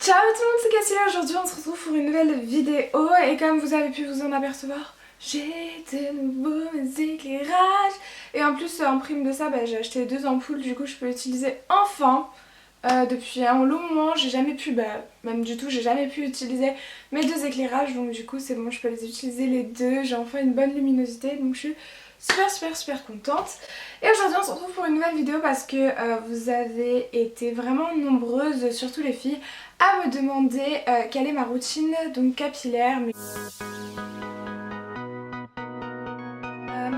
Ciao tout le monde, c'est Cassie. Aujourd'hui on se retrouve pour une nouvelle vidéo et comme vous avez pu vous en apercevoir, j'ai de nouveaux éclairages. Et en plus en prime de ça, j'ai acheté 2 ampoules, du coup je peux utiliser enfin. Depuis un long moment, j'ai jamais pu, même du tout, j'ai jamais pu utiliser mes 2 éclairages. Donc du coup c'est bon, je peux les utiliser les deux, j'ai enfin une bonne luminosité. Donc je suis super contente. Et aujourd'hui on se retrouve pour une nouvelle vidéo parce que vous avez été vraiment nombreuses, surtout les filles, à me demander quelle est ma routine donc capillaire. Mes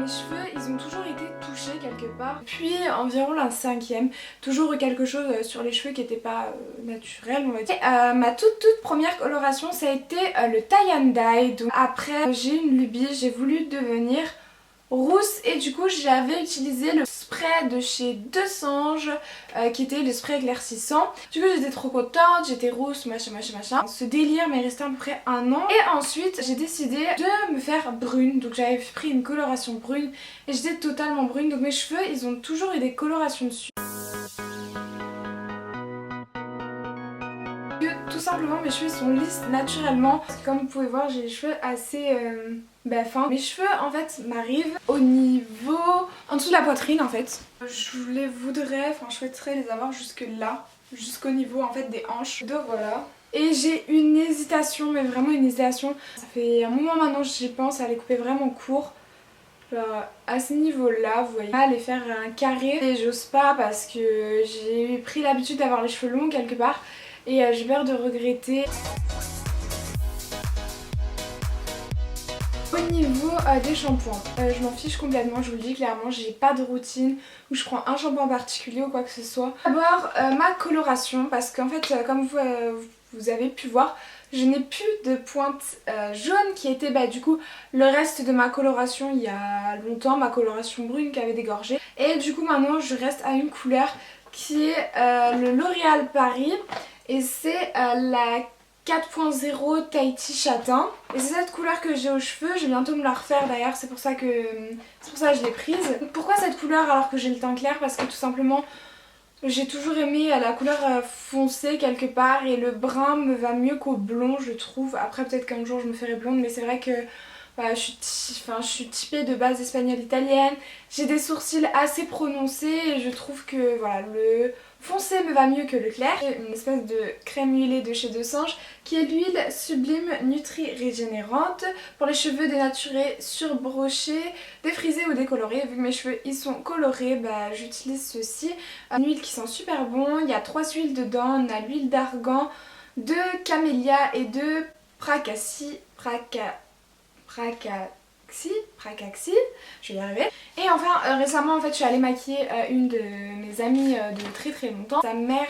cheveux ils ont toujours été touchés quelque part, puis environ la 5e, toujours quelque chose sur les cheveux qui n'était pas naturel on va dire. Et, ma toute première coloration ça a été le tie and dye. Donc après j'ai une lubie, j'ai voulu devenir rousse et du coup j'avais utilisé le spray de chez Deux Sanges qui était le spray éclaircissant. Du coup j'étais trop contente, j'étais rousse, machin. Ce délire m'est resté à peu près 1 an et ensuite j'ai décidé de me faire brune. Donc j'avais pris une coloration brune et j'étais totalement brune. Donc mes cheveux ils ont toujours eu des colorations dessus. Tout simplement mes cheveux ils sont lisses naturellement parce que comme vous pouvez voir j'ai les cheveux assez fins. Mes cheveux en fait m'arrivent au niveau en dessous de la poitrine en fait. Je souhaiterais les avoir jusque là, jusqu'au niveau en fait des hanches. Donc voilà. Et j'ai une hésitation, mais vraiment une hésitation. Ça fait un moment maintenant que j'y pense à les couper vraiment court. Genre à ce niveau là vous voyez, aller faire un carré et j'ose pas parce que j'ai pris l'habitude d'avoir les cheveux longs quelque part et j'ai peur de regretter. Au niveau des shampoings, je m'en fiche complètement, je vous le dis clairement, j'ai pas de routine où je prends un shampoing en particulier ou quoi que ce soit. D'abord ma coloration parce qu'en fait comme vous avez pu voir, je n'ai plus de pointe jaune qui était du coup le reste de ma coloration il y a longtemps, ma coloration brune qui avait dégorgé. Et du coup maintenant je reste à une couleur qui est le L'Oréal Paris et c'est la 4.0 Tahiti châtain. Et c'est cette couleur que j'ai aux cheveux, je vais bientôt me la refaire d'ailleurs, c'est pour ça que je l'ai prise. Pourquoi cette couleur alors que j'ai le teint clair? Parce que tout simplement j'ai toujours aimé la couleur foncée quelque part et le brun me va mieux qu'au blond je trouve. Après peut-être qu'un jour je me ferai blonde mais c'est vrai que je suis typée de base espagnole italienne. J'ai des sourcils assez prononcés et je trouve que voilà, le foncé me va mieux que le clair. J'ai une espèce de crème huilée de chez Deux Sanges qui est l'huile sublime nutri régénérante pour les cheveux dénaturés, surbrochés, défrisés ou décolorés. Vu que mes cheveux ils sont colorés, j'utilise ceci. Une huile qui sent super bon, il y a 3 huiles dedans, on a l'huile d'argan, de camélia et de pracaxi, je vais y arriver. Et enfin récemment en fait je suis allée maquiller une de mes amies de très longtemps. Sa mère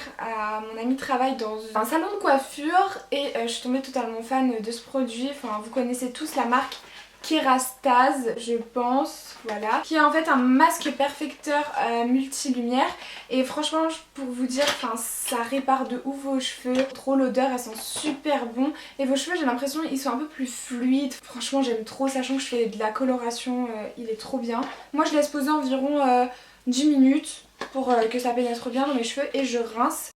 mon amie travaille dans un salon de coiffure et je suis tombée totalement fan de ce produit. Enfin vous connaissez tous la marque Kerastase je pense, voilà, qui est en fait un masque perfecteur multi-lumière et franchement pour vous dire ça répare de ouf vos cheveux, trop l'odeur elle sent super bon et vos cheveux j'ai l'impression ils sont un peu plus fluides, franchement j'aime trop, sachant que je fais de la coloration, il est trop bien. Moi je laisse poser environ 10 minutes pour que ça pénètre bien dans mes cheveux et je rince.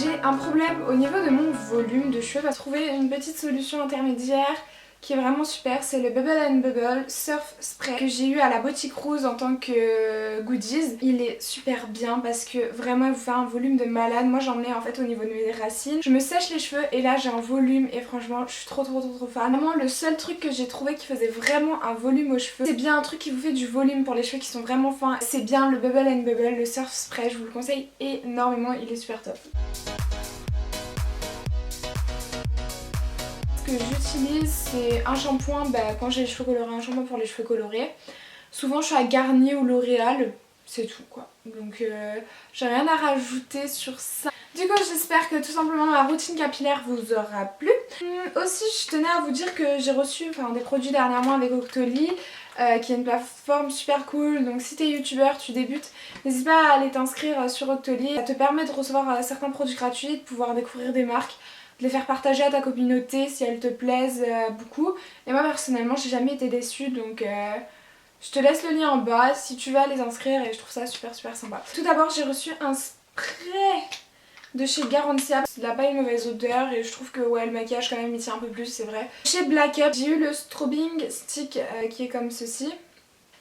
J'ai un problème au niveau de mon volume de cheveux. Trouver une petite solution intermédiaire qui est vraiment super, c'est le Bubble & Bubble Surf Spray que j'ai eu à la Boutique Rose en tant que goodies. Il est super bien parce que vraiment il vous fait un volume de malade. Moi j'en ai en fait au niveau de mes racines. Je me sèche les cheveux et là j'ai un volume et franchement je suis trop fan. Vraiment le seul truc que j'ai trouvé qui faisait vraiment un volume aux cheveux, c'est bien un truc qui vous fait du volume pour les cheveux qui sont vraiment fins. C'est bien le Bubble & Bubble, le Surf Spray, je vous le conseille énormément, il est super top. Ce que j'utilise c'est un shampoing quand j'ai les cheveux colorés, un shampoing pour les cheveux colorés. Souvent je suis à Garnier ou L'Oréal, c'est tout quoi. Donc j'ai rien à rajouter sur ça. Du coup j'espère que tout simplement ma routine capillaire vous aura plu. Aussi je tenais à vous dire que j'ai reçu des produits dernièrement avec Octoly. Qui est une plateforme super cool, donc si t'es youtubeur, tu débutes, n'hésite pas à aller t'inscrire sur Octoly. Ça te permet de recevoir certains produits gratuits, de pouvoir découvrir des marques, de les faire partager à ta communauté si elles te plaisent beaucoup. Et moi personnellement j'ai jamais été déçue, donc je te laisse le lien en bas si tu veux aller inscrire et je trouve ça super sympa. Tout d'abord j'ai reçu un Prêt de chez Garancia. Il n'a pas une mauvaise odeur et je trouve que ouais, le maquillage quand même il tient un peu plus, c'est vrai. Chez Black Up, j'ai eu le strobing stick qui est comme ceci.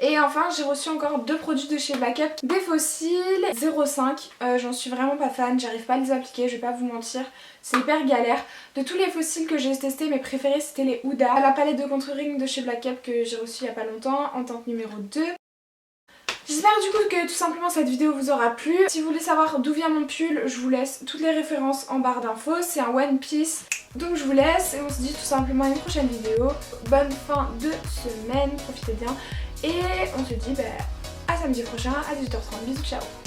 Et enfin j'ai reçu encore 2 produits de chez Black Up, des fossiles 05, j'en suis vraiment pas fan, j'arrive pas à les appliquer, je vais pas vous mentir, c'est hyper galère. De tous les fossiles que j'ai testés, mes préférés c'était les Huda, la palette de contouring de chez Black Up que j'ai reçue il y a pas longtemps en teinte numéro 2. J'espère du coup que tout simplement cette vidéo vous aura plu. Si vous voulez savoir d'où vient mon pull, je vous laisse toutes les références en barre d'infos. C'est un one piece. Donc je vous laisse et on se dit tout simplement à une prochaine vidéo. Bonne fin de semaine, profitez bien. Et on se dit à samedi prochain à 18h30. Bisous, ciao.